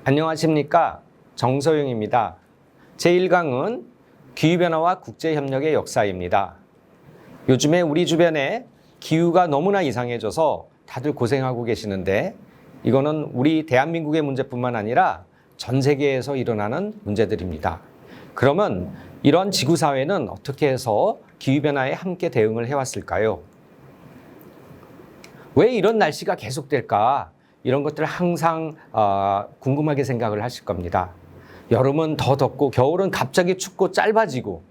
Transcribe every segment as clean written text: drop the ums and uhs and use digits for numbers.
안녕하십니까, 정서영입니다. 제1강은 기후변화와 국제협력의 역사입니다. 요즘에 우리 주변에 기후가 너무나 이상해져서 다들 고생하고 계시는데, 이거는 우리 대한민국의 문제뿐만 아니라 전 세계에서 일어나는 문제들입니다. 그러면 이런 지구사회는 어떻게 해서 기후변화에 함께 대응을 해왔을까요? 왜 이런 날씨가 계속될까? 이런 것들을 항상 궁금하게 생각을 하실 겁니다. 여름은 더 덥고 겨울은 갑자기 춥고 짧아지고,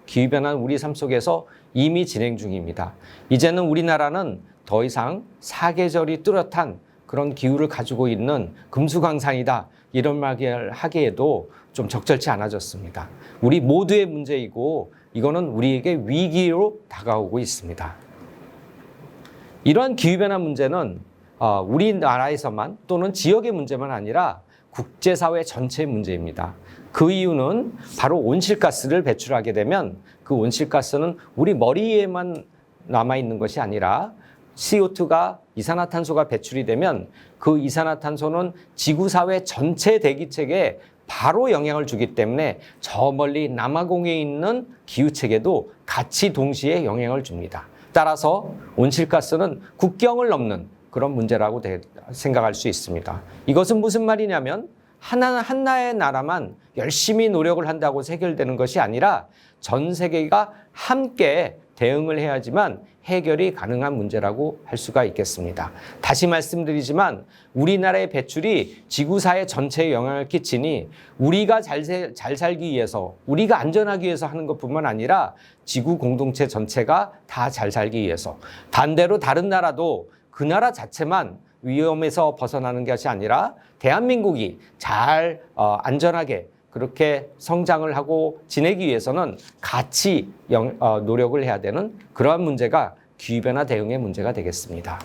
기후변화는 우리 삶 속에서 이미 진행 중입니다. 이제는 우리나라는 더 이상 사계절이 뚜렷한 그런 기후를 가지고 있는 금수강산이다, 이런 말을 하기에도 좀 적절치 않아졌습니다. 우리 모두의 문제이고, 이거는 우리에게 위기로 다가오고 있습니다. 이러한 기후변화 문제는 우리나라에서만 또는 지역의 문제만 아니라 국제사회 전체의 문제입니다. 그 이유는 바로 온실가스를 배출하게 되면 그 온실가스는 우리 머리에만 남아있는 것이 아니라 CO2가 이산화탄소가 배출이 되면 그 이산화탄소는 지구사회 전체 대기체계에 바로 영향을 주기 때문에 저 멀리 남아공에 있는 기후체계도 같이 동시에 영향을 줍니다. 따라서 온실가스는 국경을 넘는 그런 문제라고 생각할 수 있습니다. 이것은 무슨 말이냐면 하나의 나라만 열심히 노력을 한다고 해결되는 것이 아니라 전 세계가 함께 대응을 해야지만 해결이 가능한 문제라고 할 수가 있겠습니다. 다시 말씀드리지만 우리나라의 배출이 지구사회 전체에 영향을 끼치니 우리가 잘 살기 위해서, 우리가 안전하기 위해서 하는 것뿐만 아니라 지구 공동체 전체가 다 잘 살기 위해서, 반대로 다른 나라도 그 나라 자체만 위험에서 벗어나는 것이 아니라 대한민국이 잘 안전하게 그렇게 성장을 하고 지내기 위해서는 같이 노력을 해야 되는 그러한 문제가 기후변화 대응의 문제가 되겠습니다.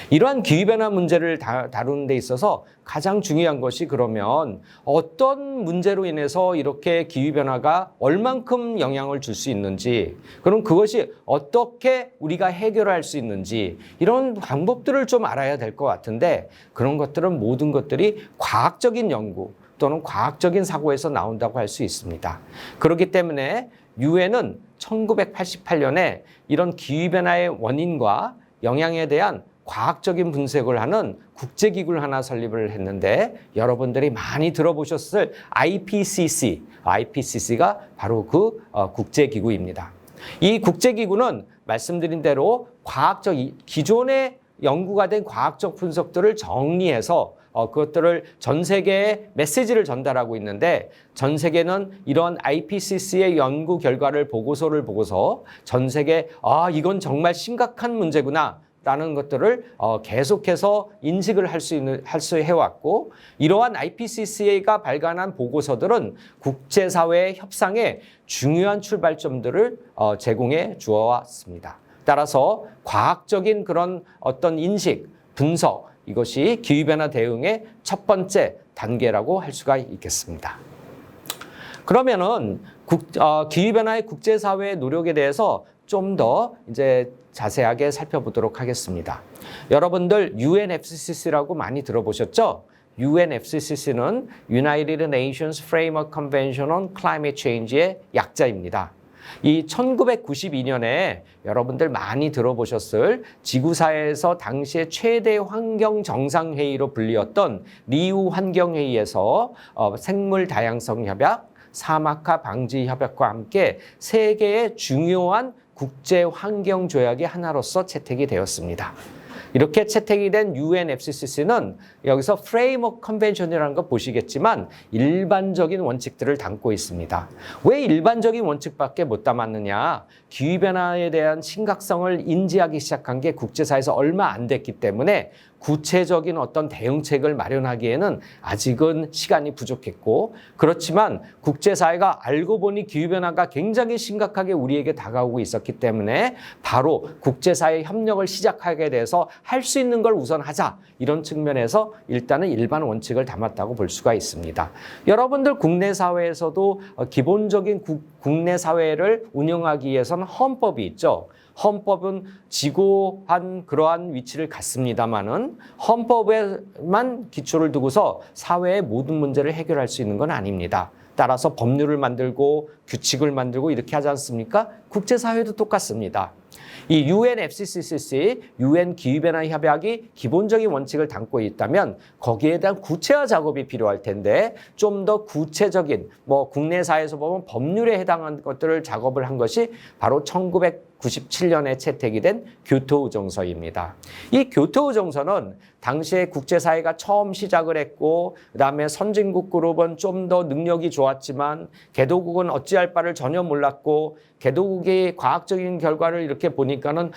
이러한 기후변화 문제를 다루는 데 있어서 가장 중요한 것이, 그러면 어떤 문제로 인해서 이렇게 기후변화가 얼만큼 영향을 줄 수 있는지, 그럼 그것이 어떻게 우리가 해결할 수 있는지, 이런 방법들을 좀 알아야 될 것 같은데, 그런 것들은 모든 것들이 과학적인 연구 또는 과학적인 사고에서 나온다고 할 수 있습니다. 그렇기 때문에 유엔은 1988년에 이런 기후변화의 원인과 영향에 대한 과학적인 분석을 하는 국제기구를 하나 설립을 했는데, 여러분들이 많이 들어보셨을 IPCC가 바로 그 국제기구입니다. 이 국제기구는 말씀드린 대로 기존에 연구가 된 과학적 분석들을 정리해서 그것들을 전 세계에 메시지를 전달하고 있는데, 전 세계는 이런 IPCC의 연구 결과를 보고서를 보고서 전 세계에 이건 정말 심각한 문제구나 라는 것들을 계속해서 인식을 할 수 해왔고, 이러한 IPCC가 발간한 보고서들은 국제사회의 협상에 중요한 출발점들을 제공해 주어왔습니다. 따라서 과학적인 그런 어떤 인식, 분석, 이것이 기후변화 대응의 첫 번째 단계라고 할 수가 있겠습니다. 그러면은 기후변화의 국제사회의 노력에 대해서 좀 더 이제 자세하게 살펴보도록 하겠습니다. 여러분들 UNFCCC라고 많이 들어보셨죠? UNFCCC는 United Nations Framework Convention on Climate Change의 약자입니다. 이 1992년에 여러분들 많이 들어보셨을 지구사회에서 당시에 최대 환경정상회의로 불리었던 리우 환경회의에서 생물 다양성 협약, 사막화 방지 협약과 함께 세계의 중요한 국제 환경 조약의 하나로서 채택이 되었습니다. 이렇게 채택이 된 UNFCCC는 여기서 프레임워크 컨벤션이라는 거 보시겠지만 일반적인 원칙들을 담고 있습니다. 왜 일반적인 원칙밖에 못 담았느냐? 기후변화에 대한 심각성을 인지하기 시작한 게 국제사회에서 얼마 안 됐기 때문에 구체적인 어떤 대응책을 마련하기에는 아직은 시간이 부족했고, 그렇지만 국제사회가 알고 보니 기후변화가 굉장히 심각하게 우리에게 다가오고 있었기 때문에 바로 국제사회 협력을 시작하게 돼서 할 수 있는 걸 우선 하자. 이런 측면에서 일단은 일반 원칙을 담았다고 볼 수가 있습니다. 여러분들 국내 사회에서도 기본적인 국내 사회를 운영하기 위해서는 헌법이 있죠. 헌법은 지고한 그러한 위치를 갖습니다마는 헌법에만 기초를 두고서 사회의 모든 문제를 해결할 수 있는 건 아닙니다. 따라서 법률을 만들고 규칙을 만들고 이렇게 하지 않습니까? 국제사회도 똑같습니다. 이 UNFCCC, UN 기후변화 협약이 기본적인 원칙을 담고 있다면 거기에 대한 구체화 작업이 필요할 텐데 좀 더 구체적인 국내사에서 보면 법률에 해당하는 것들을 작업을 한 것이 바로 1997년에 채택이 된 교토의정서입니다. 이 교토의정서는 당시에 국제사회가 처음 시작을 했고 그다음에 선진국 그룹은 좀 더 능력이 좋았지만 개도국은 어찌할 바를 전혀 몰랐고 개도국의 과학적인 결과를 이렇게 보니까는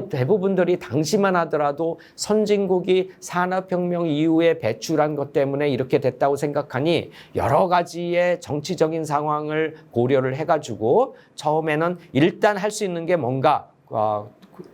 대부분들이 당시만 하더라도 선진국이 산업혁명 이후에 배출한 것 때문에 이렇게 됐다고 생각하니 여러 가지의 정치적인 상황을 고려를 해가지고 처음에는 일단 할 수 있는 게 뭔가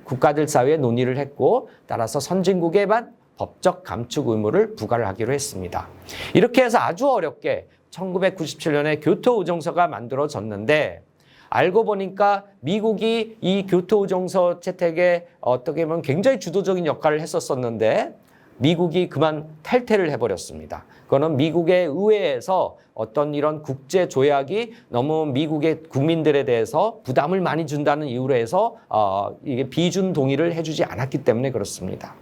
국가들 사이에 논의를 했고 따라서 선진국에만 법적 감축 의무를 부과를 하기로 했습니다. 이렇게 해서 아주 어렵게 1997년에 교토의정서가 만들어졌는데 알고 보니까 미국이 이 교토의정서 채택에 어떻게 보면 굉장히 주도적인 역할을 했었었는데 미국이 그만 탈퇴를 해버렸습니다. 그거는 미국의 의회에서 어떤 이런 국제 조약이 너무 미국의 국민들에 대해서 부담을 많이 준다는 이유로 해서 이게 비준 동의를 해주지 않았기 때문에 그렇습니다.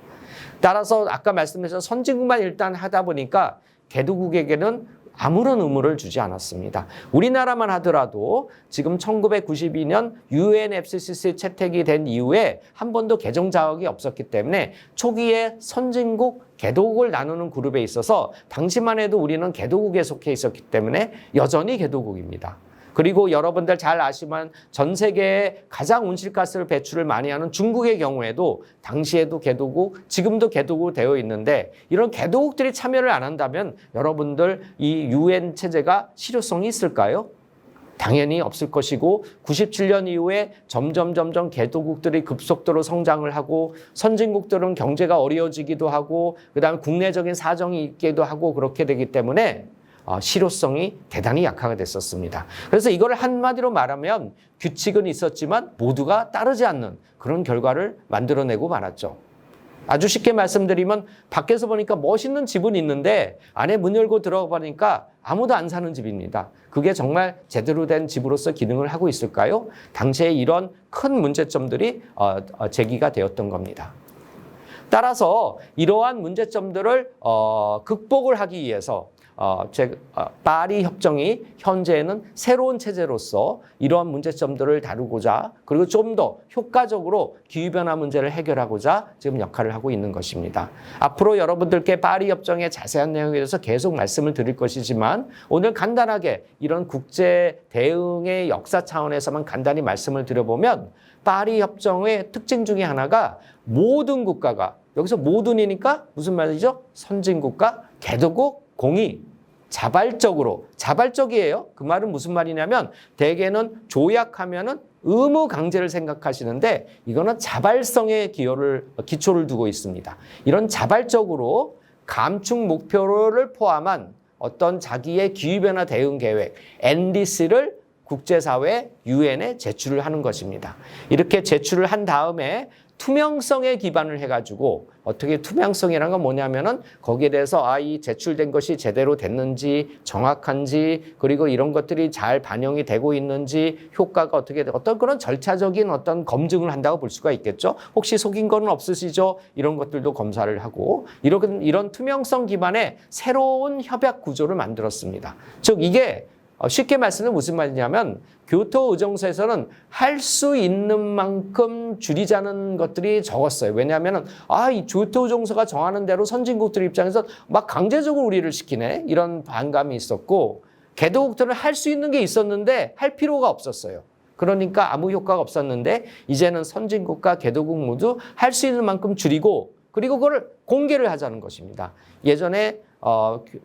따라서 아까 말씀드린 선진국만 일단 하다 보니까 개도국에게는 아무런 의무를 주지 않았습니다. 우리나라만 하더라도 지금 1992년 UNFCCC 채택이 된 이후에 한 번도 개정 자격이 없었기 때문에 초기에 선진국, 개도국을 나누는 그룹에 있어서 당시만 해도 우리는 개도국에 속해 있었기 때문에 여전히 개도국입니다. 그리고 여러분들 잘 아시지만 전 세계에 가장 온실가스를 배출을 많이 하는 중국의 경우에도 당시에도 개도국, 지금도 개도국 되어 있는데 이런 개도국들이 참여를 안 한다면 여러분들 이 UN 체제가 실효성이 있을까요? 당연히 없을 것이고 97년 이후에 점점 개도국들이 급속도로 성장을 하고 선진국들은 경제가 어려워지기도 하고 그다음에 국내적인 사정이 있기도 하고 그렇게 되기 때문에 실효성이 대단히 약화가 됐었습니다. 그래서 이걸 한마디로 말하면 규칙은 있었지만 모두가 따르지 않는 그런 결과를 만들어내고 말았죠. 아주 쉽게 말씀드리면 밖에서 보니까 멋있는 집은 있는데 안에 문 열고 들어가 보니까 아무도 안 사는 집입니다. 그게 정말 제대로 된 집으로서 기능을 하고 있을까요? 당시에 이런 큰 문제점들이 제기가 되었던 겁니다. 따라서 이러한 문제점들을 극복을 하기 위해서 파리 협정이 현재는 새로운 체제로서 이러한 문제점들을 다루고자 그리고 좀 더 효과적으로 기후변화 문제를 해결하고자 지금 역할을 하고 있는 것입니다. 앞으로 여러분들께 파리 협정의 자세한 내용에 대해서 계속 말씀을 드릴 것이지만 오늘 간단하게 이런 국제 대응의 역사 차원에서만 간단히 말씀을 드려보면 파리 협정의 특징 중에 하나가 모든 국가가 여기서 모든이니까 무슨 말이죠? 선진국가, 개도국, 공이 자발적이에요. 그 말은 무슨 말이냐면 대개는 조약하면은 의무 강제를 생각하시는데 이거는 자발성의 기초를 두고 있습니다. 이런 자발적으로 감축 목표를 포함한 어떤 자기의 기후변화 대응 계획 NDC를 국제사회 UN에 제출을 하는 것입니다. 이렇게 제출을 한 다음에 투명성에 기반을 해가지고 어떻게 투명성이라는 건 뭐냐면은 거기에 대해서 이 제출된 것이 제대로 됐는지 정확한지 그리고 이런 것들이 잘 반영이 되고 있는지 효과가 어떻게 어떤 그런 절차적인 어떤 검증을 한다고 볼 수가 있겠죠. 혹시 속인 거는 없으시죠? 이런 것들도 검사를 하고 이런 투명성 기반의 새로운 협약 구조를 만들었습니다. 즉 이게 쉽게 말씀은 무슨 말이냐면 교토의정서에서는 할 수 있는 만큼 줄이자는 것들이 적었어요. 왜냐하면 이 교토의정서가 정하는 대로 선진국들 입장에서 막 강제적으로 우리를 시키네 이런 반감이 있었고 개도국들은 할 수 있는 게 있었는데 할 필요가 없었어요. 그러니까 아무 효과가 없었는데 이제는 선진국과 개도국 모두 할 수 있는 만큼 줄이고 그리고 그걸 공개를 하자는 것입니다. 예전에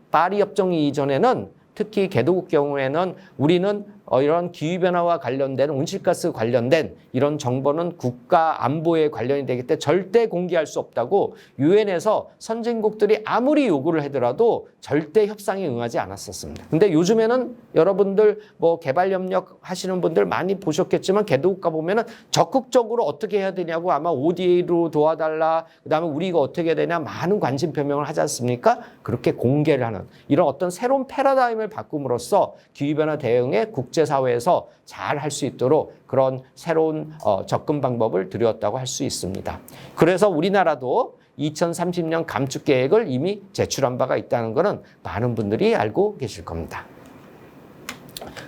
파리 협정 이전에는 특히 개도국 경우에는 우리는 이런 기후변화와 관련된 온실가스 관련된 이런 정보는 국가 안보에 관련이 되기 때문에 절대 공개할 수 없다고 유엔에서 선진국들이 아무리 요구를 하더라도 절대 협상에 응하지 않았었습니다. 근데 요즘에는 여러분들 뭐 개발 협력 하시는 분들 많이 보셨겠지만 개도국 가 보면은 적극적으로 어떻게 해야 되냐고 아마 ODA로 도와달라, 그다음에 우리가 어떻게 해야 되냐 많은 관심 표명을 하지 않습니까? 그렇게 공개를 하는 이런 어떤 새로운 패러다임을 바꿈으로써 기후변화 대응에 국제사회에서 잘 할 수 있도록 그런 새로운 접근 방법을 들였다고 할 수 있습니다. 그래서 우리나라도 2030년 감축 계획을 이미 제출한 바가 있다는 것은 많은 분들이 알고 계실 겁니다.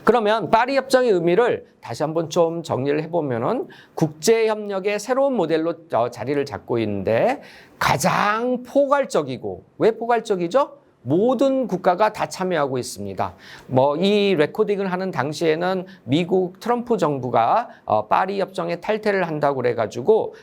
그러면 파리 협정의 의미를 다시 한번 좀 정리를 해보면은 국제협력의 새로운 모델로 자리를 잡고 있는데 가장 포괄적이고, 왜 포괄적이죠? 모든 국가가 다 참여하고 있습니다. 뭐 이 레코딩을 하는 당시에는 미국 트럼프 정부가 파리 협정에 탈퇴를 한다고 그래가지고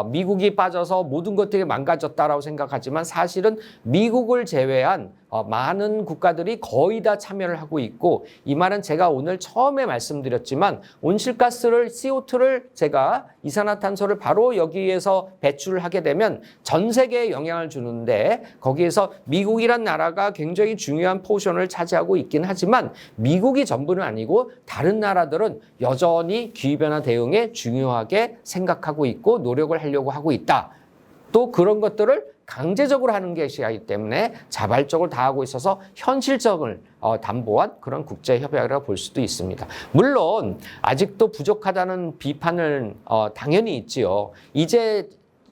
미국이 빠져서 모든 것들이 망가졌다라고 생각하지만 사실은 미국을 제외한 많은 국가들이 거의 다 참여를 하고 있고, 이 말은 제가 오늘 처음에 말씀드렸지만 온실가스를 CO2를 제가 이산화탄소를 바로 여기에서 배출을 하게 되면 전 세계에 영향을 주는데 거기에서 미국이란 나라가 굉장히 중요한 포션을 차지하고 있긴 하지만 미국이 전부는 아니고 다른 나라들은 여전히 기후변화 대응에 중요하게 생각하고 있고 노력을 하려고 하고 있다. 또 그런 것들을 강제적으로 하는 것이기 때문에 자발적으로 다 하고 있어서 현실적을 담보한 그런 국제협약이라고 볼 수도 있습니다. 물론 아직도 부족하다는 비판은 당연히 있지요. 이제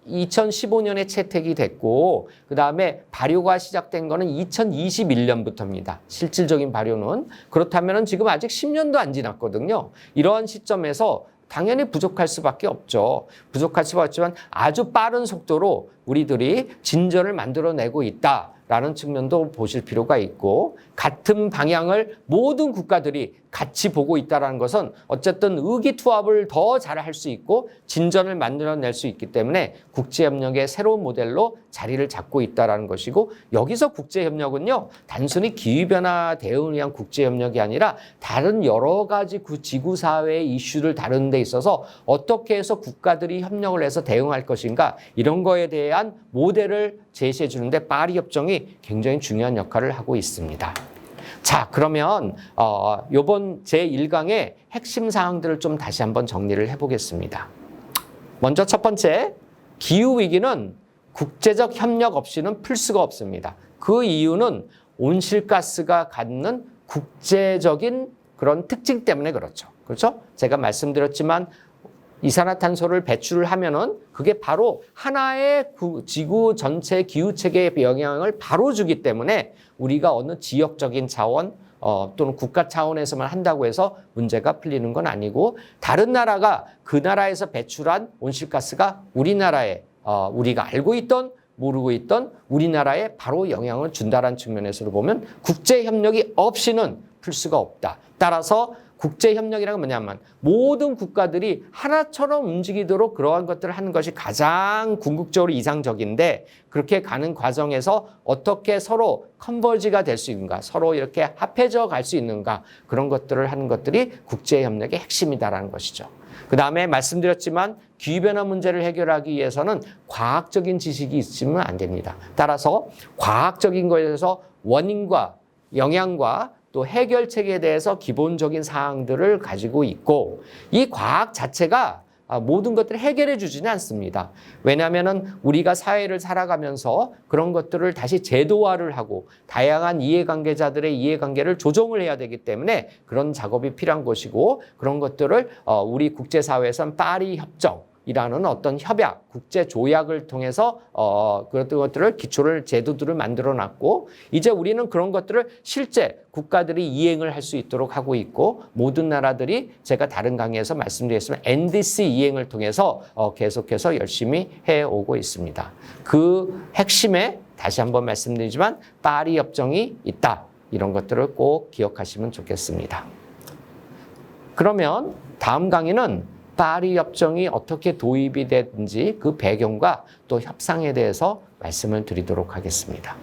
2015년에 채택이 됐고 그다음에 발효가 시작된 거는 2021년부터입니다. 실질적인 발효는. 그렇다면 지금 아직 10년도 안 지났거든요. 이러한 시점에서 당연히 부족할 수밖에 없죠. 부족할 수밖에 없지만 아주 빠른 속도로 우리들이 진전을 만들어내고 있다라는 측면도 보실 필요가 있고, 같은 방향을 모든 국가들이 같이 보고 있다는 것은 어쨌든 의기투합을 더 잘할 수 있고 진전을 만들어낼 수 있기 때문에 국제협력의 새로운 모델로 자리를 잡고 있다는 것이고, 여기서 국제협력은요 단순히 기후변화 대응을 위한 국제협력이 아니라 다른 여러 가지 지구사회의 이슈를 다루는 데 있어서 어떻게 해서 국가들이 협력을 해서 대응할 것인가, 이런 거에 대한 모델을 제시해 주는데 파리 협정이 굉장히 중요한 역할을 하고 있습니다. 자, 그러면 이번 제1강의 핵심 사항들을 좀 다시 한번 정리를 해보겠습니다. 먼저 첫 번째, 기후위기는 국제적 협력 없이는 풀 수가 없습니다. 그 이유는 온실가스가 갖는 국제적인 그런 특징 때문에 그렇죠. 그렇죠? 제가 말씀드렸지만 이산화탄소를 배출을 하면은 그게 바로 하나의 지구 전체 기후 체계에 영향을 바로 주기 때문에 우리가 어느 지역적인 차원 또는 국가 차원에서만 한다고 해서 문제가 풀리는 건 아니고, 다른 나라가 그 나라에서 배출한 온실가스가 우리나라에 우리가 알고 있던 모르고 있던 우리나라에 바로 영향을 준다는 측면에서 보면 국제협력이 없이는 풀 수가 없다. 따라서 국제협력이라는 건 뭐냐면 모든 국가들이 하나처럼 움직이도록 그러한 것들을 하는 것이 가장 궁극적으로 이상적인데, 그렇게 가는 과정에서 어떻게 서로 컨버지가 될 수 있는가, 서로 이렇게 합해져 갈 수 있는가, 그런 것들을 하는 것들이 국제협력의 핵심이다라는 것이죠. 그 다음에 말씀드렸지만 기후변화 문제를 해결하기 위해서는 과학적인 지식이 있으면 안 됩니다. 따라서 과학적인 것에 대해서 원인과 영향과 또 해결책에 대해서 기본적인 사항들을 가지고 있고, 이 과학 자체가 모든 것들을 해결해 주지는 않습니다. 왜냐하면은 우리가 사회를 살아가면서 그런 것들을 다시 제도화를 하고 다양한 이해관계자들의 이해관계를 조정을 해야 되기 때문에 그런 작업이 필요한 것이고, 그런 것들을 우리 국제사회에서는 파리 협정이라는 어떤 협약, 국제 조약을 통해서 그런 것들을 기초를 제도들을 만들어 놨고, 이제 우리는 그런 것들을 실제 국가들이 이행을 할 수 있도록 하고 있고, 모든 나라들이 제가 다른 강의에서 말씀드렸지만 NDC 이행을 통해서 계속해서 열심히 해오고 있습니다. 그 핵심에 다시 한번 말씀드리지만 파리 협정이 있다. 이런 것들을 꼭 기억하시면 좋겠습니다. 그러면 다음 강의는 파리 협정이 어떻게 도입이 됐는지 그 배경과 또 협상에 대해서 말씀을 드리도록 하겠습니다.